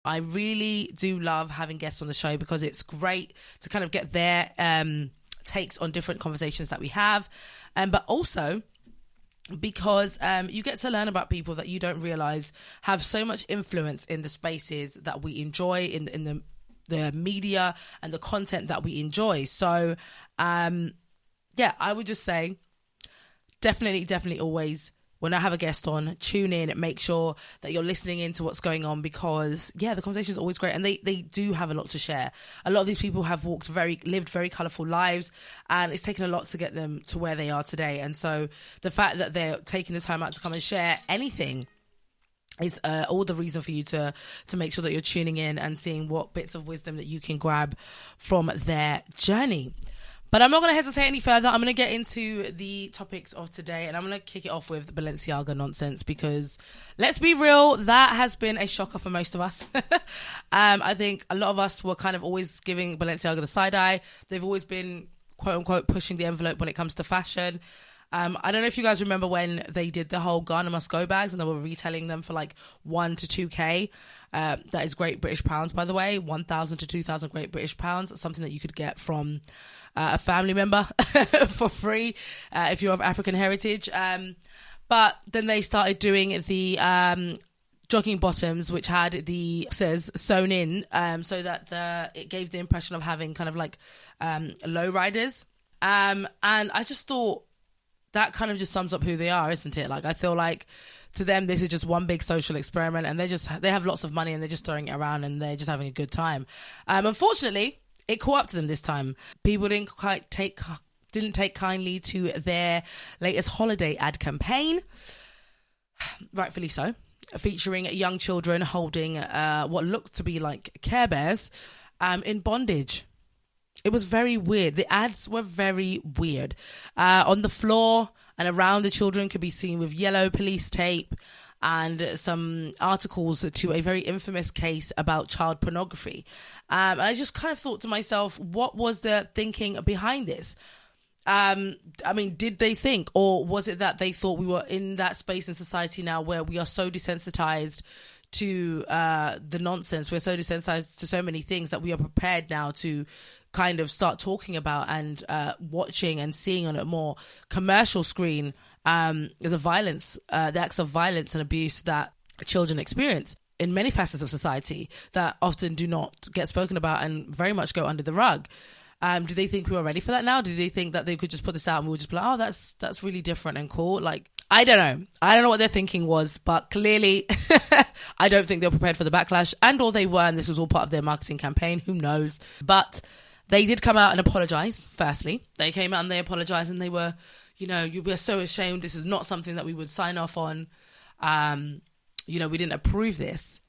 I really do love having guests on the show because it's great to kind of get their takes on different conversations that we have. But also because you get to learn about people that you don't realize have so much influence in the spaces that we enjoy, in the media and the content that we enjoy. So, yeah, I would just say definitely always, when I have a guest on, tune in and make sure that you're listening into what's going on because, yeah, the conversation is always great and they do have a lot to share. A lot of these people have lived very colourful lives and it's taken a lot to get them to where they are today. And so the fact that they're taking the time out to come and share anything is all the reason for you to make sure that you're tuning in and seeing what bits of wisdom that you can grab from their journey. But I'm not going to hesitate any further. I'm going to get into the topics of today and I'm going to kick it off with the Balenciaga nonsense because let's be real, that has been a shocker for most of us. I think a lot of us were kind of always giving Balenciaga the side eye. They've always been, quote unquote, pushing the envelope when it comes to fashion. I don't know if you guys remember when they did the whole Ghana Must Go bags and they were retailing them for like 1 to 2k. That is Great British pounds, by the way, 1,000 to 2,000 Great British pounds. Something that you could get from a family member for free if you're of African heritage. But then they started doing the jogging bottoms, which had the says sewn in, so that it gave the impression of having kind of like low riders. And I just thought, that kind of just sums up who they are, isn't it? Like, I feel like to them, this is just one big social experiment and they have lots of money and they're just throwing it around and they're just having a good time. Unfortunately, it caught up to them this time. People didn't take kindly to their latest holiday ad campaign. Rightfully so. Featuring young children holding what looked to be like Care Bears in bondage. It was very weird. The ads were very weird. On the floor and around the children could be seen with yellow police tape and some articles to a very infamous case about child pornography. And I just kind of thought to myself, what was the thinking behind this? I mean, did they think, or was it that they thought we were in that space in society now where we are so desensitized to the nonsense, we're so desensitized to so many things that we are prepared now to kind of start talking about and watching and seeing on a more commercial screen the violence, the acts of violence and abuse that children experience in many facets of society that often do not get spoken about and very much go under the rug. Do they think we were ready for that now? Do they think that they could just put this out and we would just be like, oh, that's really different and cool? Like, I don't know. I don't know what their thinking was, but clearly I don't think they were prepared for the backlash, and or they were, and this was all part of their marketing campaign. Who knows? But they did come out and apologise, firstly. They came out and they apologised and they were, we're so ashamed. This is not something that we would sign off on. We didn't approve this.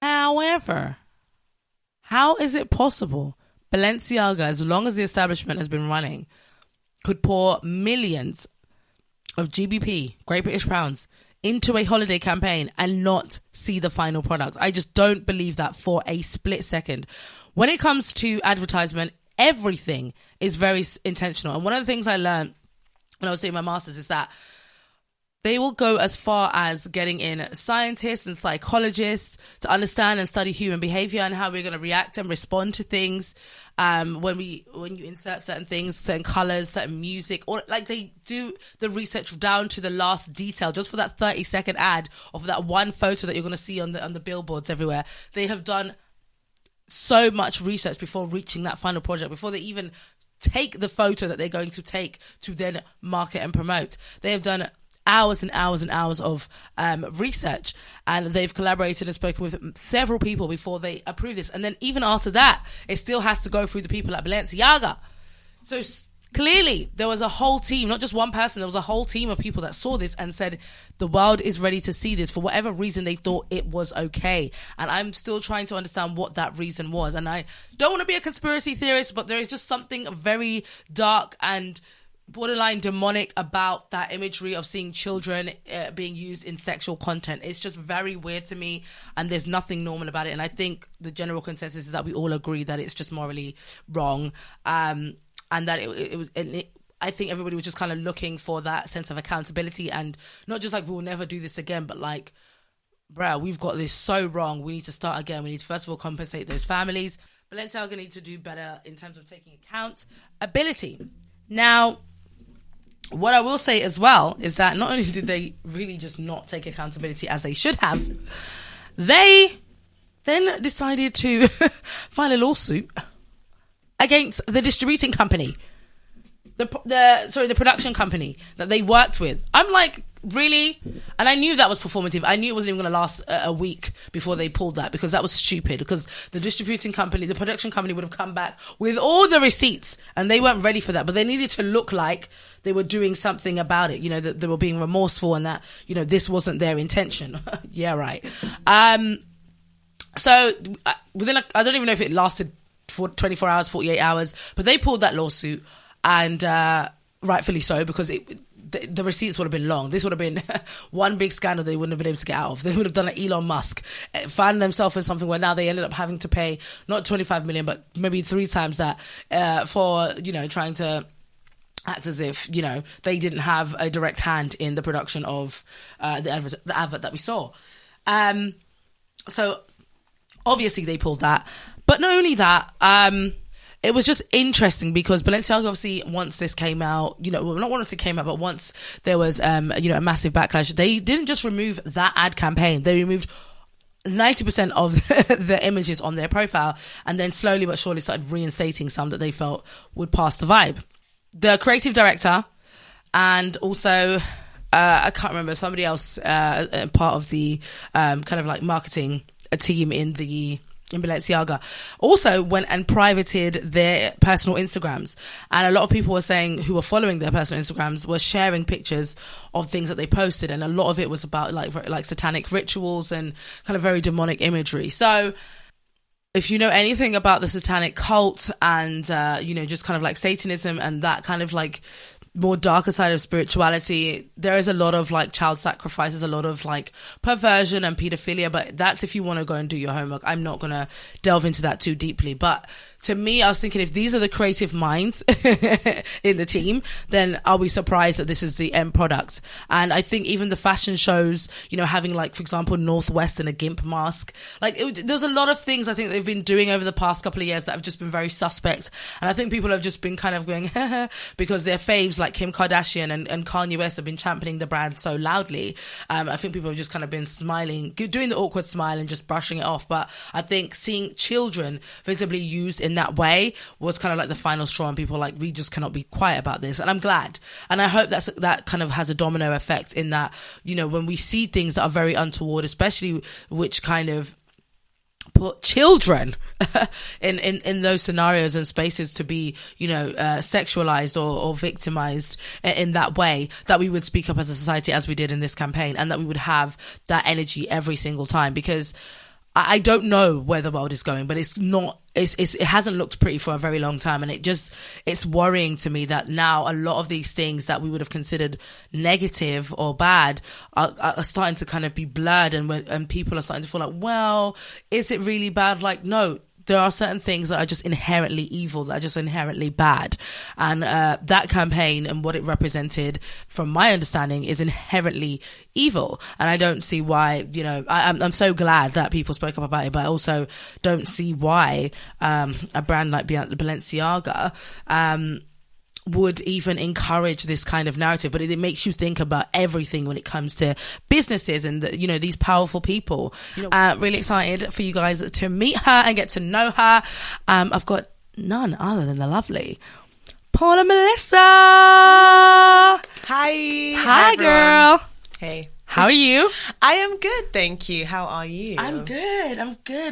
However, how is it possible Balenciaga, as long as the establishment has been running, could pour millions of GBP, Great British pounds, into a holiday campaign and not see the final product? I just don't believe that for a split second. When it comes to advertisement, everything is very intentional. And one of the things I learned when I was doing my master's is that they will go as far as getting in scientists and psychologists to understand and study human behavior and how we're going to react and respond to things when you insert certain things, certain colors, certain music, or like they do the research down to the last detail just for that 30-second ad or for that one photo that you're going to see on the billboards everywhere. They have done so much research before reaching that final project, before they even take the photo that they're going to take to then market and promote. They have done hours and hours and hours of research, and they've collaborated and spoken with several people before they approve this. And then even after that, it still has to go through the people at Balenciaga. So clearly there was a whole team, not just one person, there was a whole team of people that saw this and said the world is ready to see this. For whatever reason, they thought it was okay. And I'm still trying to understand what that reason was. And I don't want to be a conspiracy theorist, but there is just something very dark and borderline demonic about that imagery of seeing children being used in sexual content. It's just very weird to me, and there's nothing normal about it. And I think the general consensus is that we all agree that it's just morally wrong, and that it was. I think everybody was just kind of looking for that sense of accountability, and not just like we'll never do this again, but like bruh, we've got this so wrong. We need to start again. We need to, first of all, compensate those families. Balenciaga need to do better in terms of taking accountability. Now, what I will say as well is that not only did they really just not take accountability as they should have, they then decided to file a lawsuit against the distributing company, the production company that they worked with. I'm like, really? And I knew that was performative. I knew it wasn't even going to last a week before they pulled that, because that was stupid, because the distributing company, the production company would have come back with all the receipts, and they weren't ready for that. But they needed to look like they were doing something about it, you know, that they were being remorseful and that, you know, this wasn't their intention. Yeah, right. So within I don't even know if it lasted for 24 hours, 48 hours, but they pulled that lawsuit, and rightfully so, because the receipts would have been long. This would have been one big scandal they wouldn't have been able to get out of. They would have done like Elon Musk, found themselves in something where now they ended up having to pay not 25 million, but maybe 3 times that for, you know, trying to act as if, you know, they didn't have a direct hand in the production of the advert that we saw. So obviously they pulled that. But not only that, it was just interesting because Balenciaga, obviously, once this came out, you know, well, not once it came out, but once there was, you know, a massive backlash, they didn't just remove that ad campaign. They removed 90% of the images on their profile, and then slowly but surely started reinstating some that they felt would pass the vibe. The creative director and also, I can't remember, somebody else, part of the kind of like marketing team in Balenciaga, also went and privated their personal Instagrams, and a lot of people were saying, who were following their personal Instagrams, were sharing pictures of things that they posted, and a lot of it was about like satanic rituals and kind of very demonic imagery. So if you know anything about the satanic cult and you know, just kind of like Satanism and that kind of like more darker side of spirituality, there is a lot of like child sacrifices, a lot of like perversion and pedophilia, but that's if you want to go and do your homework. I'm not going to delve into that too deeply, but to me, I was thinking, if these are the creative minds in the team, then I'll be surprised that this is the end product. And I think even the fashion shows, you know, having like, for example, Northwest in a GIMP mask, like there's a lot of things I think they've been doing over the past couple of years that have just been very suspect. And I think people have just been kind of going, because their faves like Kim Kardashian and Kanye West have been championing the brand so loudly. I think people have just kind of been smiling, doing the awkward smile and just brushing it off. But I think seeing children visibly used in that way was kind of like the final straw, and people like, we just cannot be quiet about this. And I'm glad, and I hope that kind of has a domino effect in that, you know, when we see things that are very untoward, especially which kind of put children in those scenarios and spaces to be, you know, sexualized or victimized in that way, that we would speak up as a society, as we did in this campaign, and that we would have that energy every single time, because I don't know where the world is going, but it hasn't looked pretty for a very long time. And it's worrying to me that now a lot of these things that we would have considered negative or bad are starting to kind of be blurred, and people are starting to feel like, well, is it really bad? Like, no, there are certain things that are just inherently evil, that are just inherently bad. And that campaign and what it represented, from my understanding, is inherently evil. And I don't see why, you know, I'm so glad that people spoke up about it, but I also don't see why a brand like Balenciaga would even encourage this kind of narrative. But it makes you think about everything when it comes to businesses and you know, these powerful people. You know, really excited for you guys to meet her and get to know her. I've got none other than the lovely Paula Melissa. Hi girl. Hey, how are you? I am good, thank you. How are you? I'm good,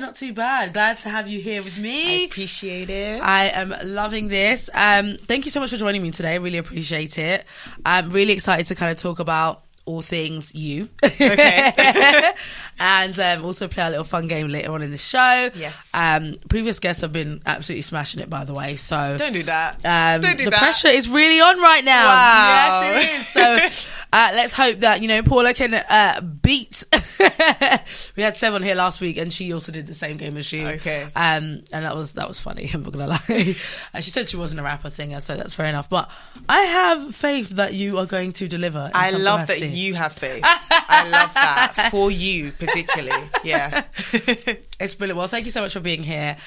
not too bad. Glad to have you here with me. I appreciate it. I am loving this. Thank you so much for joining me today. I really appreciate it. I'm really excited to kind of talk about all things you. Okay. And also play a little fun game later on in the show. Yes. Previous guests have been absolutely smashing it, by the way. So don't do that. Don't do the that. pressure is really on right now. Wow. Yes, it is. So let's hope that, Paula can beat. We had Sev on here last week, and she also did the same game as you. Okay. And that was funny. I'm not gonna lie. She said she wasn't a rapper singer, so that's fair enough. But I have faith that you are going to deliver. I love that you have faith. I love that for you particularly. Yeah. It's brilliant. Well, thank you so much for being here.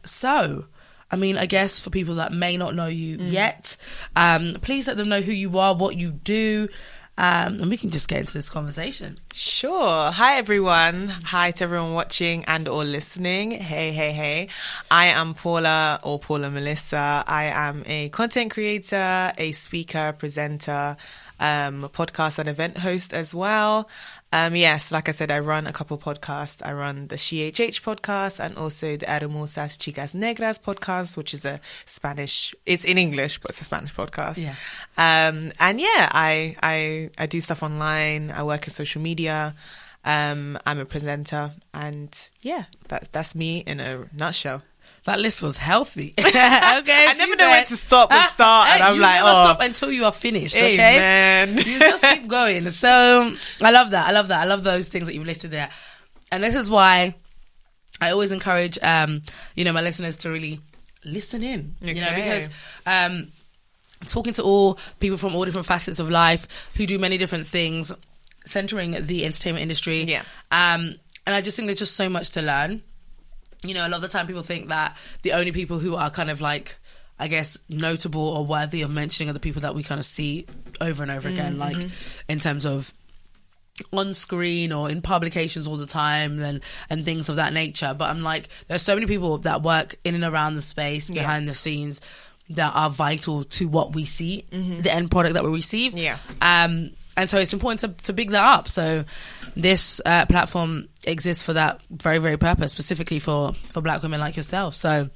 So, I guess for people that may not know you yet, please let them know who you are, what you do, and we can just get into this conversation. Sure. Hi, everyone. Hi to everyone watching and or listening. Hey. I am Paula Melissa. I am a content creator, a speaker, presenter, podcast and event host as well. Yes, like I said, I run a couple podcasts. I run the SheHH podcast and also the Hermosas Chicas Negras podcast, which is a Spanish, it's in English, but it's a Spanish podcast. Yeah. And yeah, I do stuff online. I work in social media. I'm a presenter, and yeah, that's me in a nutshell. That list was healthy. Okay, I never know when to stop and start, and I'm you like, never stop until you are finished. Okay, man. You just keep going. So I love that. I love those things that you've listed there, and this is why I always encourage, my listeners to really listen in. Okay. Because talking to all people from all different facets of life who do many different things, centering the entertainment industry. Yeah. And I just think there's just so much to learn. A lot of the time people think that the only people who are kind of like, I guess, notable or worthy of mentioning are the people that we kind of see over and over again, like in terms of on screen or in publications all the time and things of that nature. But I'm like, there's so many people that work in and around the space, behind the scenes, that are vital to what we see, the end product that we receive. Yeah. And so it's important to big that up. So this platform exists for that very, very purpose, specifically for Black women like yourself. So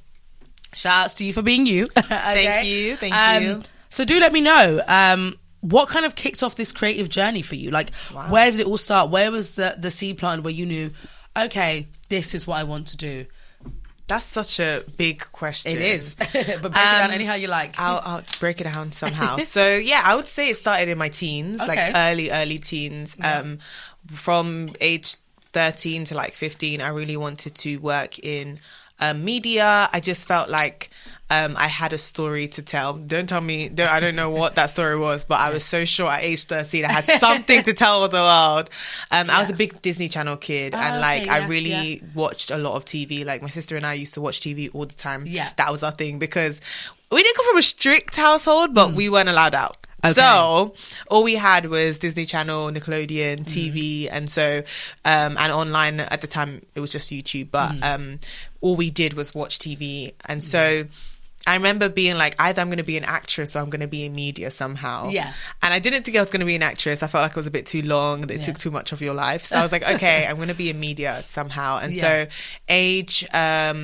shout outs to you for being you. Okay? Thank you. So do let me know, what kind of kicked off this creative journey for you? Like, where did it all start? Where was the seed planted where you knew, okay, this is what I want to do? That's such a big question. It is. But break it down anyhow you like. I'll break it down somehow. So yeah, I would say it started in my teens, like early teens. Yeah. From age 13 to like 15, I really wanted to work in media. I just felt like I had a story to tell. Don't tell me, I don't know what that story was, but I was so sure at age 13 I had something to tell the world. I was a big Disney Channel kid, and I really watched a lot of TV. Like my sister and I used to watch TV all the time. Yeah. That was our thing, because we didn't come from a strict household, but we weren't allowed out. Okay. So all we had was Disney Channel, Nickelodeon, TV, and so and online at the time it was just YouTube, but all we did was watch TV. And so I remember being like, either I'm going to be an actress or I'm going to be in media somehow. Yeah. And I didn't think I was going to be an actress. I felt like it was a bit too long, that it took too much of your life. So I was like, okay, I'm going to be in media somehow. And so age, I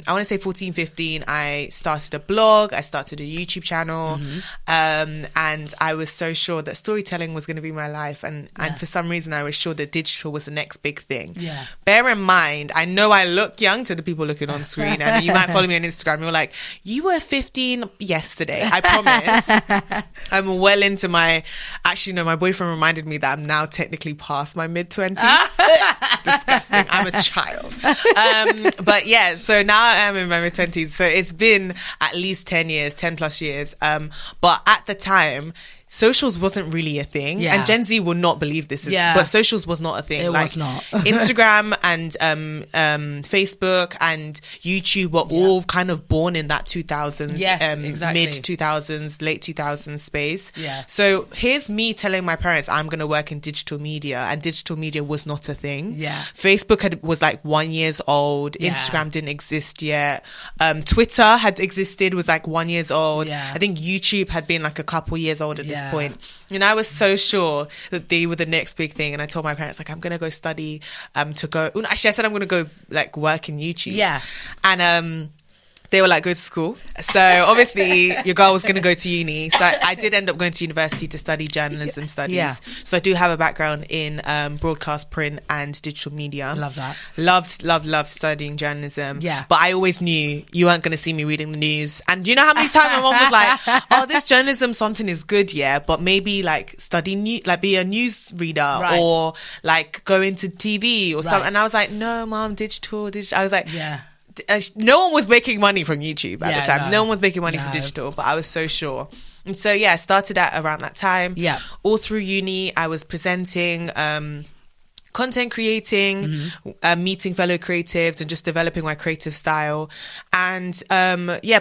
want to say 14, 15, I started a blog. I started a YouTube channel. And I was so sure that storytelling was going to be my life. And for some reason, I was sure that digital was the next big thing. Yeah. Bear in mind, I know I look young to the people looking on screen. And you might follow me on Instagram. You're like, you were 15 yesterday. I promise. I'm well into my, actually no, my boyfriend reminded me that I'm now technically past my mid-20s. Disgusting. I'm a child. But yeah, so now I am in my mid-20s. So it's been at least 10 plus years. But at the time, socials wasn't really a thing, and Gen Z will not believe this, but socials was not a thing. It was not. Instagram and Facebook and YouTube were all kind of born in that 2000s, exactly. mid 2000s, late 2000s space. Yeah. So here's me telling my parents I'm going to work in digital media, and digital media was not a thing. Yeah. Facebook was like 1 year old. Yeah. Instagram didn't exist yet. Twitter had existed, was like 1 year old. Yeah. I think YouTube had been like a couple years old at this point. And I was so sure that they were the next big thing. And I told my parents, like, I'm going to go study actually I said I'm going to go like work in YouTube. Yeah. And they were like, go to school. So obviously your girl was going to go to uni. So I did end up going to university to study journalism studies. Yeah. So I do have a background in broadcast, print and digital media. Love that. Loved studying journalism. Yeah. But I always knew you weren't going to see me reading the news. And do you know how many times my mom was like, oh, this journalism something is good, yeah, but maybe like study like be a news reader or like go into TV or something. And I was like, no, mom, digital. I was like, yeah. No one was making money from YouTube at the time. No one was making money from digital, but I was so sure. And so, yeah, I started at around that time. Yeah. All through uni, I was presenting, content creating, meeting fellow creatives and just developing my creative style. And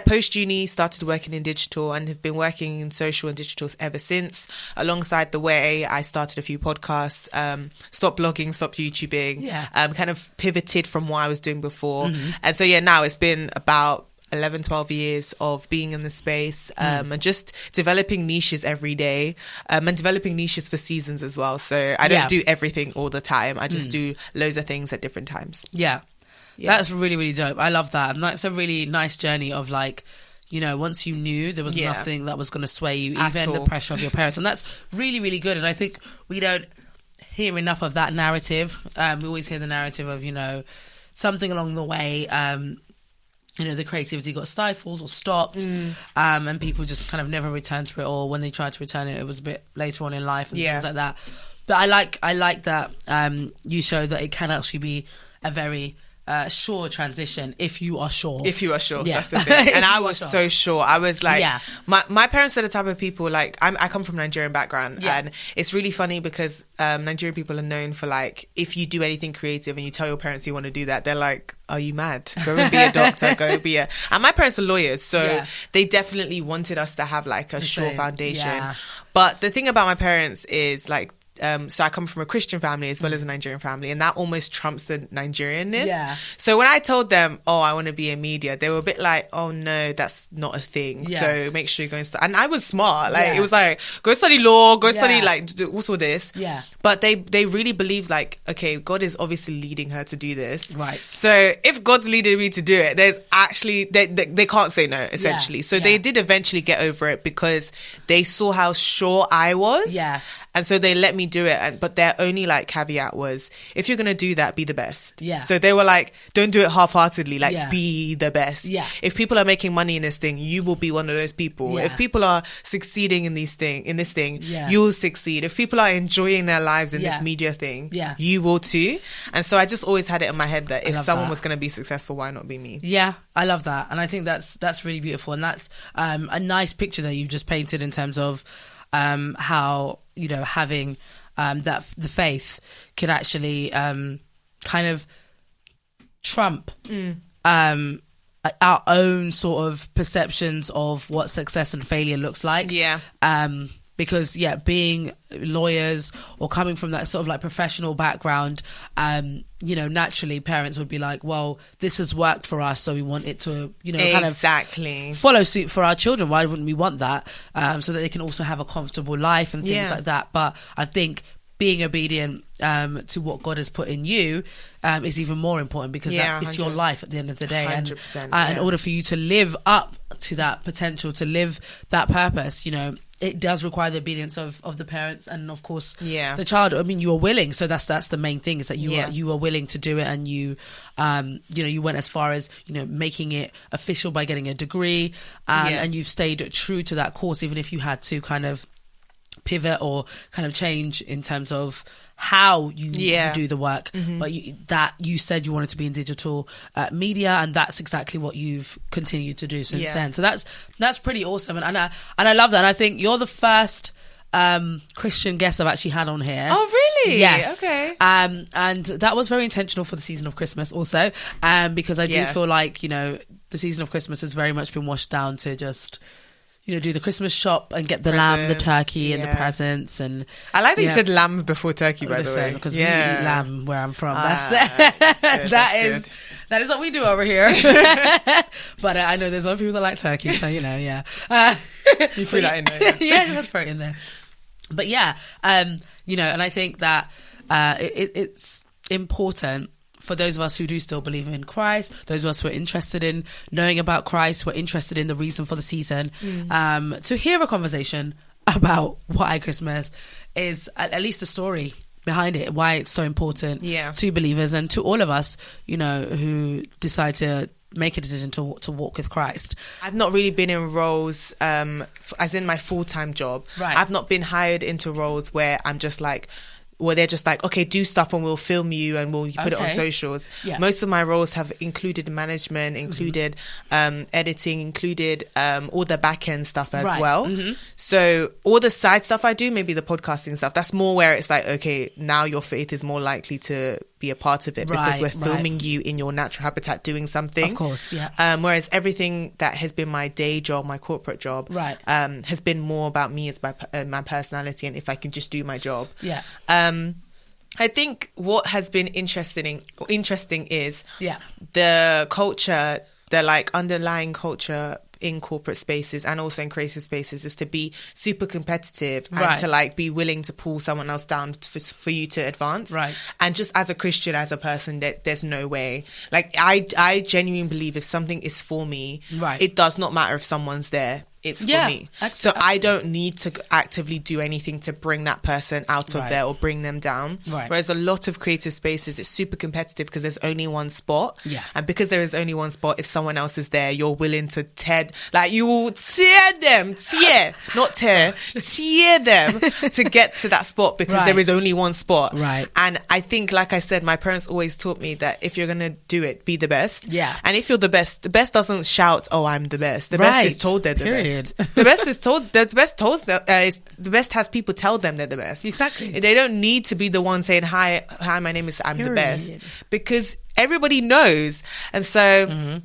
post uni started working in digital and have been working in social and digitals ever since. Alongside the way, I started a few podcasts, stopped blogging, stopped YouTubing, kind of pivoted from what I was doing before. And so now it's been about 11, 12 years of being in the space and just developing niches every day and developing niches for seasons as well. So I don't do everything all the time. I just do loads of things at different times. Yeah. That's really, really dope. I love that. And that's a really nice journey of like, you know, once you knew there was nothing that was going to sway you, even the pressure of your parents. And that's really, really good. And I think we don't hear enough of that narrative. We always hear the narrative of, you know, something along the way, you know, the creativity got stifled or stopped and people just kind of never returned to it, or when they tried to return it, it was a bit later on in life and things like that. But I like that you show that it can actually be a very sure transition if you are sure. If you are sure, that's the thing. And I was so sure. I was like, my parents are the type of people, like, I come from a Nigerian background and it's really funny because Nigerian people are known for like, if you do anything creative and you tell your parents you want to do that, they're like, are you mad? Go and be a doctor, and my parents are lawyers, so they definitely wanted us to have like a sure foundation. But the thing about my parents is like, so I come from a Christian family as well as a Nigerian family, and that almost trumps the Nigerianness. So when I told them, oh, I want to be in media, they were a bit like, oh no, that's not a thing. So make sure you go and study. And I was smart. Like it was like, go study law, go study like also this. But they really believed like, okay, God is obviously leading her to do this. So if God's leading me to do it, there's actually they can't say no, essentially. So they did eventually get over it because they saw how sure I was. And so they let me do it. But their only like caveat was, if you're going to do that, be the best. So they were like, don't do it half-heartedly, like be the best. If people are making money in this thing, you will be one of those people. If people are succeeding in this thing, you'll succeed. If people are enjoying their lives in this media thing, you will too. And so I just always had it in my head that if someone was going to be successful, why not be me? I love that. And I think that's really beautiful. And that's a nice picture that you've just painted in terms of how, you know, having that the faith can actually kind of trump our own sort of perceptions of what success and failure looks like. Because being lawyers or coming from that sort of like professional background, you know, naturally parents would be like, well, this has worked for us, so we want it to, you know, kind of follow suit for our children. Why wouldn't we want that? So that they can also have a comfortable life and things like that. But I think being obedient to what God has put in you is even more important, because it's your life at the end of the day. 100%, and in order for you to live up to that potential, to live that purpose, you know, it does require the obedience of the parents and of course the child. I mean, you are willing, so that's the main thing, is that you are willing to do it, and you you know, you went as far as, you know, making it official by getting a degree, and you've stayed true to that course, even if you had to kind of pivot or kind of change in terms of how you do the work. But you said you wanted to be in digital media, and that's exactly what you've continued to do since then. So that's pretty awesome, and I love that. And I think you're the first Christian guest I've actually had on here. Oh really? Yes. Okay. And that was very intentional for the season of Christmas also, because I do feel like, you know, the season of Christmas has very much been washed down to just, you know, do the Christmas shop and get the lamb, the turkey, and the presents. And I like that you said lamb before turkey, by the way, because we eat lamb where I'm from. That is what we do over here. But I know there's a lot of people that like turkey, so you know, you threw that in there. You have to throw it in there. But you know, and I think that it's important for those of us who do still believe in Christ, those of us who are interested in knowing about Christ, who are interested in the reason for the season, to hear a conversation about White Christmas is at least a story behind it, why it's so important to believers and to all of us, you know, who decide to make a decision to walk with Christ. I've not really been in roles, as in my full-time job. Right. I've not been hired into roles where I'm just like, where they're just like, okay, do stuff and we'll film you and we'll put it on socials. Yeah. Most of my roles have included management, included editing, included all the back end stuff as well. So all the side stuff I do, maybe the podcasting stuff, that's more where it's like, okay, now your faith is more likely to be a part of it because we're filming you in your natural habitat doing something. Of course, yeah. Whereas everything that has been my day job, my corporate job, has been more about me as my personality and if I can just do my job. Yeah. I think what has been interesting is the culture, the like underlying culture in corporate spaces and also in creative spaces is to be super competitive and to like be willing to pull someone else down for you to advance. And just as a Christian, as a person, there's no way. Like I genuinely believe if something is for me, it does not matter if someone's there. It's for me. So I don't need to actively do anything to bring that person out of there or bring them down. Whereas a lot of creative spaces, it's super competitive because there's only one spot. And because there is only one spot, if someone else is there, you're willing to you will tear them, not tear them to get to that spot because there is only one spot. And I think, like I said, my parents always taught me that if you're going to do it, be the best. And if you're the best doesn't shout, oh, I'm the best. The best is told they're the best. The best has people tell them they're the best. Exactly. They don't need to be the one saying, hi, my name is, I'm the best, because everybody knows. And so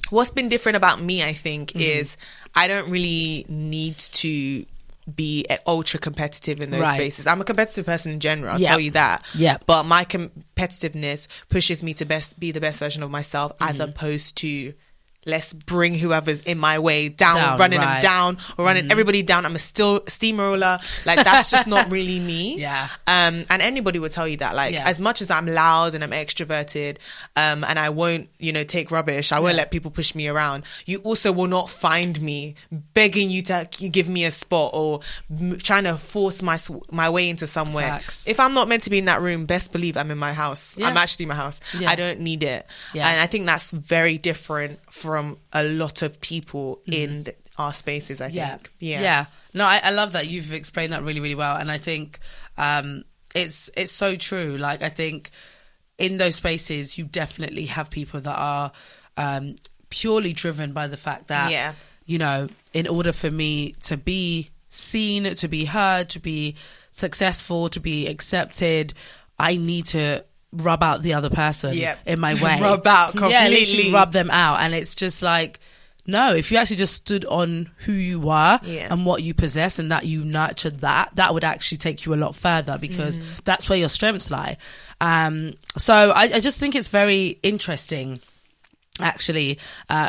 what's been different about me, I think, is I don't really need to be ultra competitive in those spaces. I'm a competitive person in general, I'll tell you that. But my competitiveness pushes me to be the best version of myself as opposed to let's bring whoever's in my way down running them down or running everybody down. I'm a steamroller. Like, that's just not really me. And anybody would tell you that. Like, as much as I'm loud and I'm extroverted, and I won't, take rubbish, I won't let people push me around, you also will not find me begging you to give me a spot or trying to force my way into somewhere. Facts. If I'm not meant to be in that room, best believe I'm in my house. I'm actually in my house. I don't need it. And I think that's very different from a lot of people in our spaces, I think. No, I love that. You've explained that really, really well. And I think it's so true. Like, I think in those spaces, you definitely have people that are purely driven by the fact that, in order for me to be seen, to be heard, to be successful, to be accepted, I need to rub out the other person in my way. Rub out completely. Literally rub them out. And it's just like, no, if you actually just stood on who you were and what you possess and that you nurtured that would actually take you a lot further because that's where your strengths lie. So I just think it's very interesting, actually,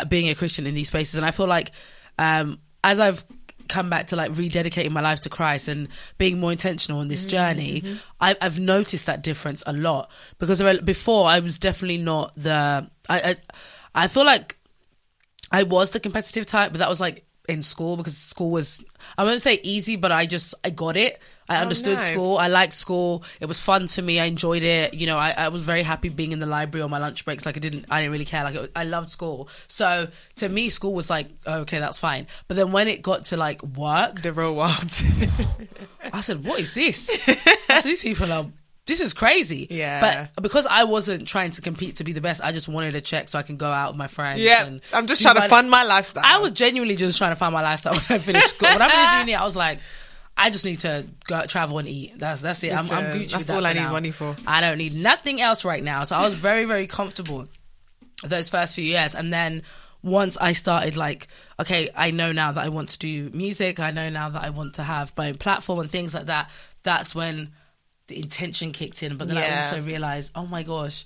being a Christian in these spaces. And I feel like as I've come back to like rededicating my life to Christ and being more intentional on this journey, I've noticed that difference a lot because before I was definitely not I feel like I was the competitive type, but that was like in school because school was, I won't say easy, but I got it. I understood school. I liked school. It was fun to me. I enjoyed it. I was very happy being in the library on my lunch breaks. Like I didn't really care. Like I loved school. So to me, school was like, oh, okay, that's fine. But then when it got to like work, the real world, I said, what is this? These people are, this is crazy. But because I wasn't trying to compete to be the best, I just wanted a check so I can go out with my friends. And I'm just trying to fund my lifestyle. I was genuinely just trying to find my lifestyle when I finished school. When I finished uni, I was like, I just need to go travel and eat. That's it. I'm Gucci. That's all I need money for. I don't need nothing else right now. So I was very, very comfortable those first few years. And then once I started like, okay, I know now that I want to do music. I know now that I want to have my own platform and things like that. That's when the intention kicked in. But then I also realized, oh my gosh,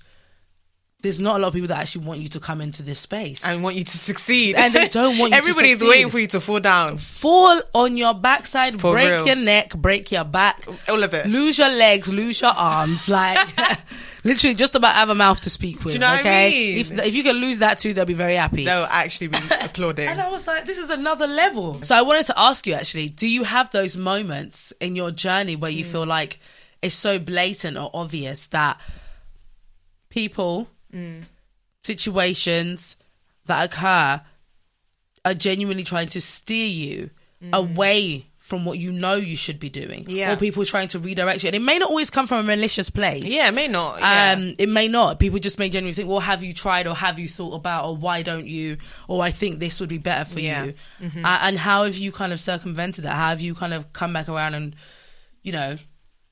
there's not a lot of people that actually want you to come into this space. And want you to succeed. And they don't want you to succeed. Everybody's waiting for you to fall down. Fall on your backside, For break real. your neck, break your back. All of it. Lose your legs, lose your arms. Like, literally just about have a mouth to speak with. Do you know what I mean? If you can lose that too, they'll be very happy. They'll actually be applauding. And I was like, this is another level. So I wanted to ask you, actually, do you have those moments in your journey where you feel like it's so blatant or obvious that people, situations that occur are genuinely trying to steer you away from what you know you should be doing? Yeah. Or people trying to redirect you. And it may not always come from a malicious place. Yeah, it may not. Yeah. It may not. People just may genuinely think, well, have you tried, or have you thought about, or why don't you, or I think this would be better for you. And how have you kind of circumvented that? How have you kind of come back around and, you know,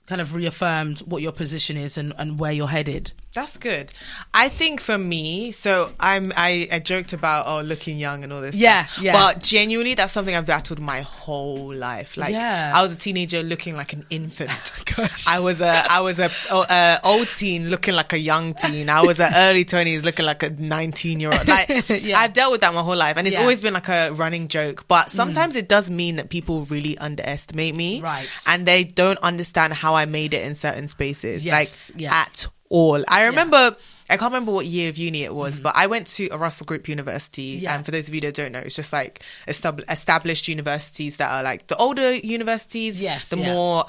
kind of reaffirmed what your position is and where you're headed? That's good. I think for me, so I joked about looking young and all this stuff. Yeah. But genuinely, that's something I've battled my whole life. Like, I was a teenager looking like an infant. Gosh. I was a old teen looking like a young teen. I was an early 20s looking like a 19-year-old. Like, I've dealt with that my whole life, and it's always been like a running joke. But sometimes it does mean that people really underestimate me, right? And they don't understand how I made it in certain spaces, at all. I remember, I can't remember what year of uni it was, but I went to a Russell Group university. And for those of you that don't know, it's just like established universities that are like the older universities, more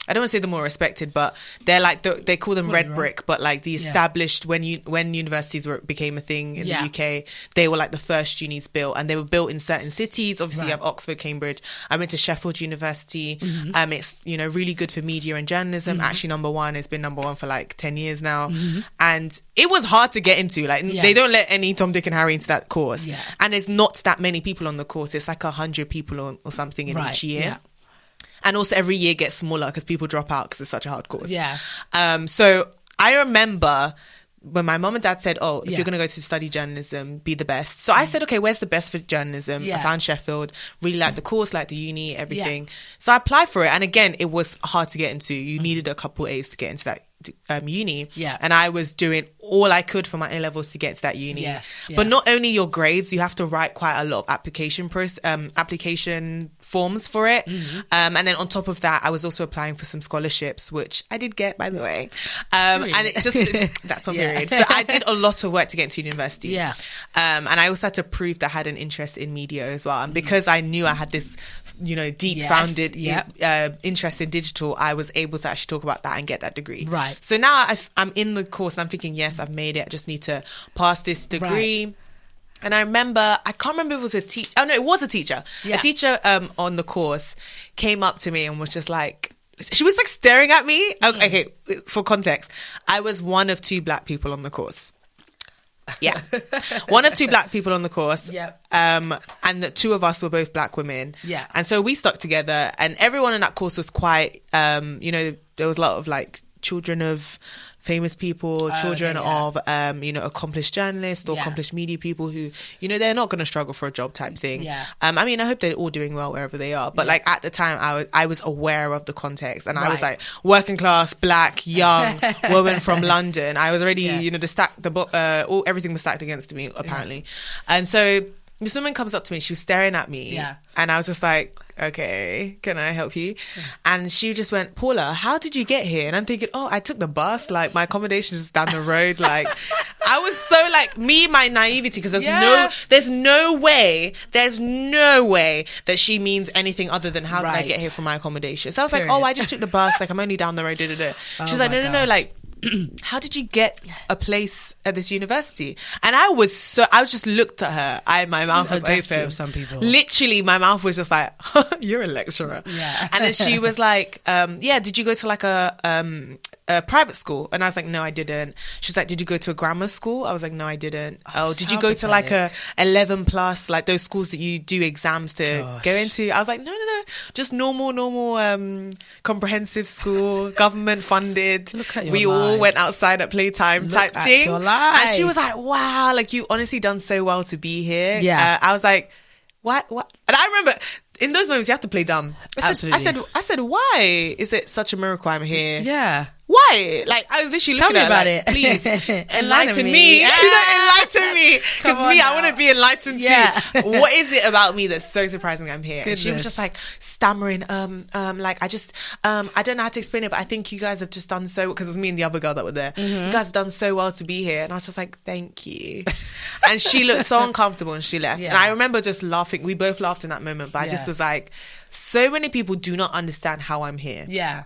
I don't want to say the more respected, but they're like they call them red brick, but like the established when universities became a thing in the UK, they were like the first unis built, and they were built in certain cities. Obviously, you have Oxford, Cambridge. I went to Sheffield University. It's really good for media and journalism. Actually, number one. It's been number one for like 10 years now, and it was hard to get into. Like they don't let any Tom, Dick, and Harry into that course, and there's not that many people on the course. It's like 100 people or something in each year. And also every year gets smaller because people drop out because it's such a hard course. So I remember when my mom and dad said, if you're going to go to study journalism, be the best. So I said, okay, where's the best for journalism? I found Sheffield, really liked the course, liked the uni, everything. So I applied for it. And again, it was hard to get into. You needed a couple A's to get into that uni. And I was doing all I could for my A-levels to get to that uni. But not only your grades, you have to write quite a lot of application forms for it. And then on top of that, I was also applying for some scholarships, which I did get, by the way. And it just, that's on period. So I did a lot of work to get into university. And I also had to prove that I had an interest in media as well. And because I knew I had this, deep founded interest in digital, I was able to actually talk about that and get that degree. So now I'm in the course and I'm thinking, yes, I've made it. I just need to pass this degree. And I remember, I can't remember if it was a teacher. Oh no, it was a teacher. A teacher on the course came up to me and was just like, she was like staring at me. Okay, for context, I was one of 2 black people on the course. One of 2 black people on the course. And the 2 of us were both black women. And so we stuck together, and everyone in that course was quite, there was a lot of like children of famous people, children of accomplished journalists or accomplished media people who they're not going to struggle for a job type thing. I mean, I hope they're all doing well wherever they are, but like at the time I was aware of the context, and I was like working class, black, young woman from London. I was already everything was stacked against me apparently. And so this woman comes up to me, she was staring at me, and I was just like, okay, can I help you? And she just went, Paula, how did you get here? And I'm thinking, I took the bus, like my accommodation is down the road. Like I was so like, my naivety, because there's no way that she means anything other than how did I get here from my accommation. So I was like, I just took the bus, like I'm only down the road. She's like, no, like, how did you get a place at this university? And I just looked at her. My mouth was open. Some people. Literally, my mouth was just like, you're a lecturer. And then she was like, did you go to like a private school? And I was like, no, I didn't. She was like, did you go to a grammar school? I was like, no, I didn't. Did you go to like a 11 plus, like those schools that you do exams to go into? I was like, no, just normal comprehensive school, government funded. We all went outside at playtime type thing. And she was like, wow, like you honestly done so well to be here. I was like, what? And I remember in those moments you have to play dumb. I said, why is it such a miracle I'm here? Why? Like, I was literally looking at her, like, please enlighten me. Enlighten me. Because I want to be enlightened too. What is it about me that's so surprising I'm here? And she was just like stammering, like, I don't know how to explain it, but I think you guys have just done so, because it was me and the other girl that were there. You guys have done so well to be here. And I was just like, thank you. And she looked so uncomfortable and she left. And I remember just laughing. We both laughed in that moment, but I just was like, so many people do not understand how I'm here. Yeah.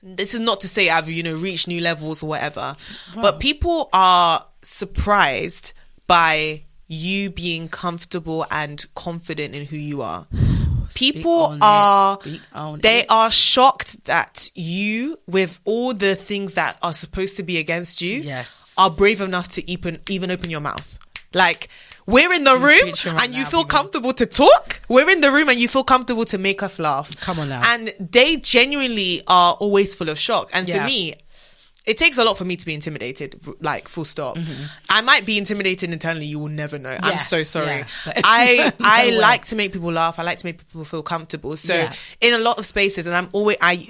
This is not to say I've, reached new levels or whatever, but people are surprised by you being comfortable and confident in who you are. People are shocked that you, with all the things that are supposed to be against you, are brave enough to even open your mouth. Like, we're in the room and you feel comfortable to talk. We're in the room and you feel comfortable to make us laugh. Come on now. And they genuinely are always full of shock. And for me, it takes a lot for me to be intimidated, like, full stop. I might be intimidated internally. You will never know. I'm so sorry. So, I like to make people laugh. I like to make people feel comfortable. So in a lot of spaces, and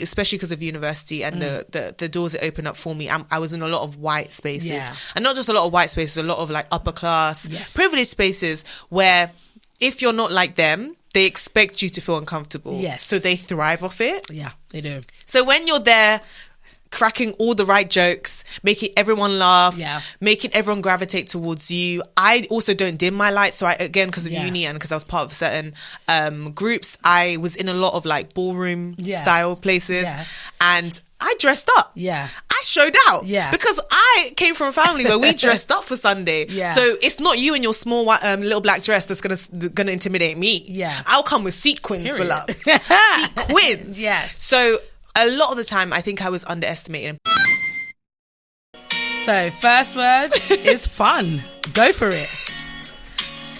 especially because of university and the doors that open up for me, I was in a lot of white spaces. And not just a lot of white spaces, a lot of like upper class, privileged spaces where if you're not like them, they expect you to feel uncomfortable. So they thrive off it. Yeah, they do. So when you're there, cracking all the right jokes, making everyone laugh, making everyone gravitate towards you. I also don't dim my light. So again, because of uni and because I was part of certain groups, I was in a lot of like ballroom style places and I dressed up. I showed out. Because I came from a family where we dressed up for Sunday. So it's not you in your small little black dress that's gonna intimidate me. I'll come with sequins, beloved. Sequins. So a lot of the time, I think I was underestimated. So, first word is fun. Go for it.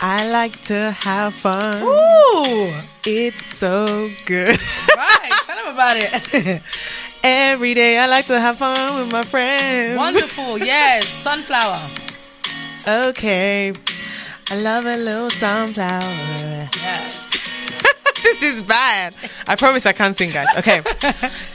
I like to have fun. Ooh. It's so good. Right, tell them about it. Every day I like to have fun with my friends. Wonderful, yes. Sunflower. Okay. I love a little sunflower. Yes. This is bad. I promise I can't sing, guys. Okay.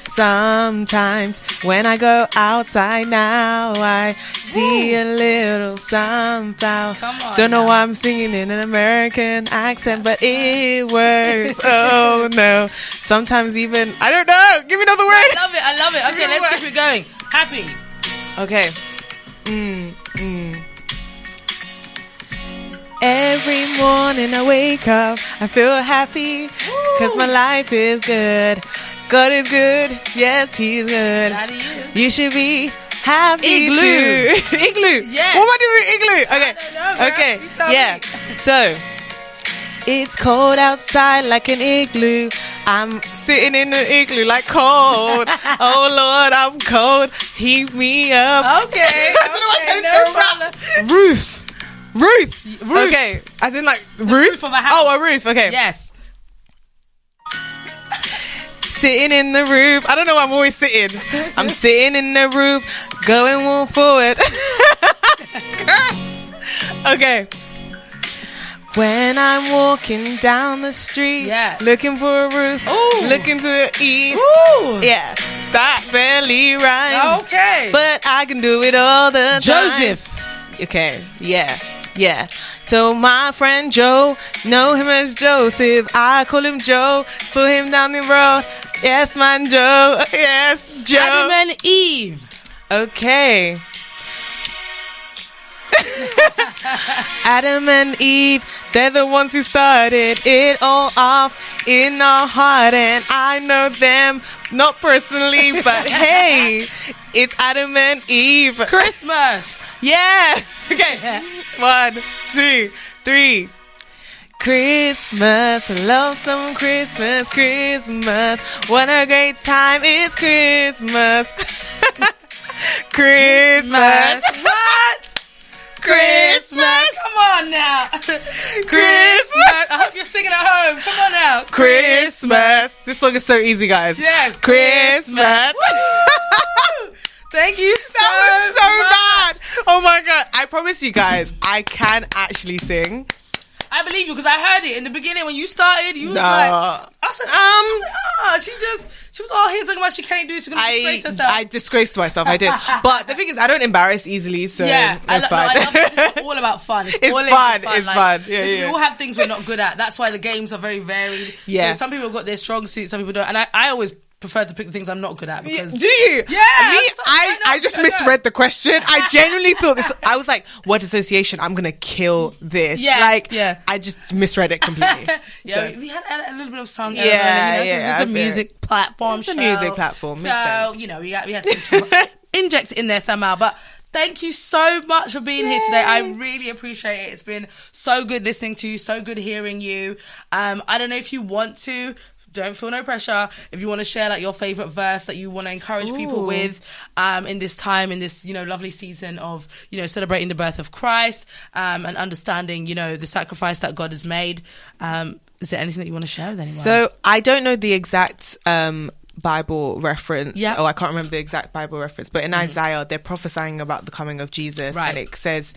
Sometimes when I go outside now, I see a little sunflower. Don't know why I'm singing in an American accent, but it works. Oh no. Sometimes even, I don't know. Give me another word. I love it. Okay, let's keep it going. Happy. Okay. Every morning I wake up, I feel happy, cause my life is good. God is good, yes, he's good. That he is. You should be happy Igloo. too. Igloo. Yes. What am I doing with igloo? Okay. I don't know, okay. You tell Yeah. me. So, it's cold outside like an igloo. I'm sitting in the igloo like cold. Oh Lord, I'm cold. Heat me up. Okay. I don't know what to tell you. Roof. Okay. As in like roof? Roof of a house. Oh, a roof. Okay. Yes. Sitting in the roof. I don't know why I'm always sitting. I'm sitting in the roof, going one forward. Okay. When I'm walking down the street, looking for a roof, looking to eat. Ooh. Yeah, that barely rhymes. Okay. But I can do it all the time. Joseph. Okay, yeah. So my friend Joe, know him as Joseph. I call him Joe. Saw him down the road. Yes, man, Joe. Yes, Joe. Adam and Eve. Okay. Adam and Eve, they're the ones who started it all off in our heart. And I know them, not personally, but hey, it's Adam and Eve. Christmas. Yeah. Okay. 1, 2, 3. Christmas, love some Christmas. What a great time, it's Christmas. Christmas. What? Christmas. Come on now. Christmas. I hope you're singing at home. Come on now. Christmas. This song is so easy, guys. Yes. Christmas. Thank you so That was so much. bad. Oh my God. I promise you guys, I can actually sing. I believe you because I heard it in the beginning when you started. You was like, I said, she She was here talking about she can't do it. She's going to disgrace herself. I disgraced myself. I did. But the thing is, I don't embarrass easily, so that's fine. I love it. It's all about fun. It's fun. It's fun. Yeah, we all have things we're not good at. That's why the games are very varied. Yeah. So some people have got their strong suits, some people don't. And I always prefer to pick the things I'm not good at. Because, do you? Yeah. I just misread the question. I genuinely thought this. I was like, word association. I'm gonna kill this. Yeah. I just misread it completely. We had a little bit of song. Yeah. It's a music platform. It's a music platform. So we had to inject it in there somehow. But thank you so much for being here today. I really appreciate it. It's been so good listening to you. So good hearing you. I don't know if you want to. Don't feel no pressure. If you want to share like your favorite verse that you want to encourage people with in this time, in this lovely season of celebrating the birth of Christ and understanding the sacrifice that God has made. Is there anything that you want to share with anyone? So I don't know the exact Bible reference. Yeah. I can't remember the exact Bible reference, but in Isaiah they're prophesying about the coming of Jesus, right. And it says,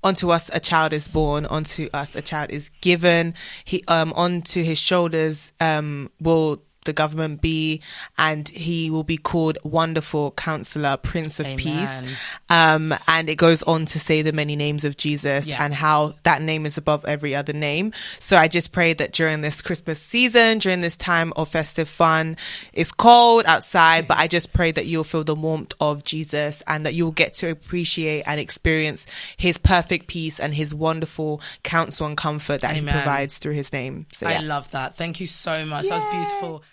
unto us a child is born, unto us a child is given. He onto his shoulders will the government be, and he will be called Wonderful Counselor, Prince of Peace. And it goes on to say the many names of Jesus and how that name is above every other name. So I just pray that during this Christmas season, during this time of festive fun, it's cold outside, but I just pray that you'll feel the warmth of Jesus and that you'll get to appreciate and experience his perfect peace and his wonderful counsel and comfort that he provides through his name. So I love that. Thank you so much. That was beautiful.